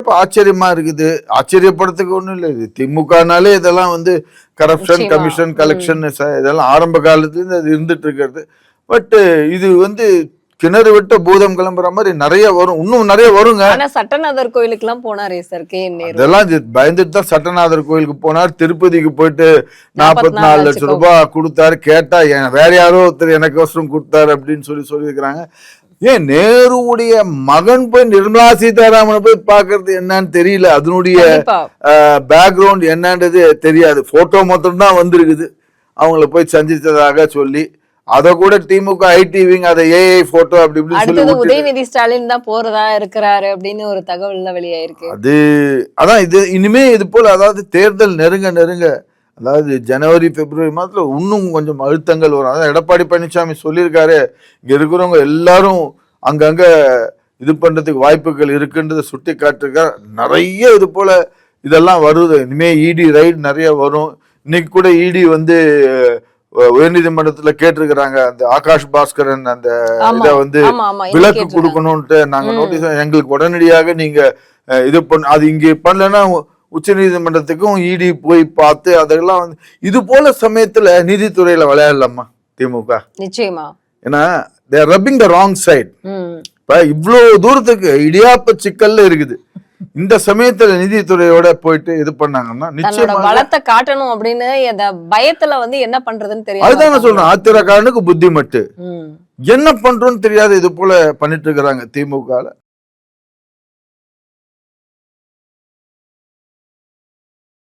பாக்குறப்ப ஆச்சரியமா இருக்குது. ஆச்சரியப்படுறதுக்கு ஒண்ணும் இல்லை. இது திமுகனாலே இதெல்லாம் வந்து கரப்ஷன், கமிஷன், கலெக்ஷன் இதெல்லாம் ஆரம்ப காலத்துல இருந்து அது இருந்துட்டு இருக்கிறது. பட் இது வந்து கிணறு விட்ட பூதம் கிளம்புற மாதிரி நிறைய வரும், இன்னும் நிறைய வருங்க. ஆனா சட்டநாதர் கோயிலுக்கு எல்லாம் போனாரே சார் கே.என்.நேரு. அதெல்லாம் பயந்துட்டு தான் சட்டநாதர் கோயிலுக்கு போனார். திருப்பதிக்கு போயிட்டு 44 லட்சம் ரூபாய் கொடுத்தாரு. கேட்டா வேற யாரோ ஒருத்தர் எனக்கோசரம் கொடுத்தாரு அப்படின்னு சொல்லியிருக்கிறாங்க. ஏன் நேருடைய மகன் போய் நிர்மலா சீதாராமனை போய் பாக்குறது என்னன்னு தெரியல. அதனுடைய பேக்ரவுண்ட் என்னன்றது தெரியாது. போட்டோ மொத்தம் தான் வந்திருக்குது அவங்கள போய் சந்தித்ததாக சொல்லி. அத கூட திமுக ஐடி விங் அதை ஏஐ போட்டோ அப்படி இப்படி சொல்லி உதயநிதி ஸ்டாலின் தான் போறதா இருக்கிறாரு அப்படின்னு ஒரு தகவல் வெளியாயிருக்கு. அதான் இது இனிமே இது போல, அதாவது தேர்தல் நெருங்க அதாவது ஜனவரி பிப்ரவரி மாதத்துல இன்னும் கொஞ்சம் அழுத்தங்கள் வரும். அதான் எடப்பாடி பழனிசாமி சொல்லியிருக்காரு, இங்க இருக்கிறவங்க எல்லாரும் அங்கங்க இது பண்றதுக்கு வாய்ப்புகள் இருக்குன்றதை சுட்டி காட்டிருக்காரு. நிறைய இது போல இதெல்லாம் வருது. இனிமே இடி ரைட் நிறைய வரும். இன்னைக்கு கூட இடி வந்து உயர்நீதிமன்றத்துல கேட்டிருக்கிறாங்க, அந்த ஆகாஷ் பாஸ்கரன் அந்த இதை வந்து விலக்கு கொடுக்கணும்ட்டு நாங்க நோட்டீஸ், எங்களுக்கு உடனடியாக நீங்க இது பண்ண, அது இங்க பண்ணலன்னா உச்ச நீதிமன்றத்துக்கும் இடி போய் பார்த்து அதெல்லாம் வந்து இது போல சமயத்துல நீதித்துறையில விளையாடலாமா திமுக? நிச்சயமா. ஏன்னா they are rubbing the wrong side. இப்ப இவ்வளவு தூரத்துக்கு இடியாப்ப சிக்கல்ல இருக்குது. இந்த சமயத்துல நீதித்துறையோட போயிட்டு இது பண்ணாங்கன்னா நிச்சயமா பலத்தை காட்டணும் அப்படின்னு அந்த பயத்துல வந்து என்ன பண்றதுன்னு தெரியும். அதுதான் நான் சொல்றேன், ஆத்திரக்காரனுக்கு புத்தி மட்டு என்ன பண்றோம்னு தெரியாது இது போல பண்ணிட்டு இருக்கிறாங்க திமுக.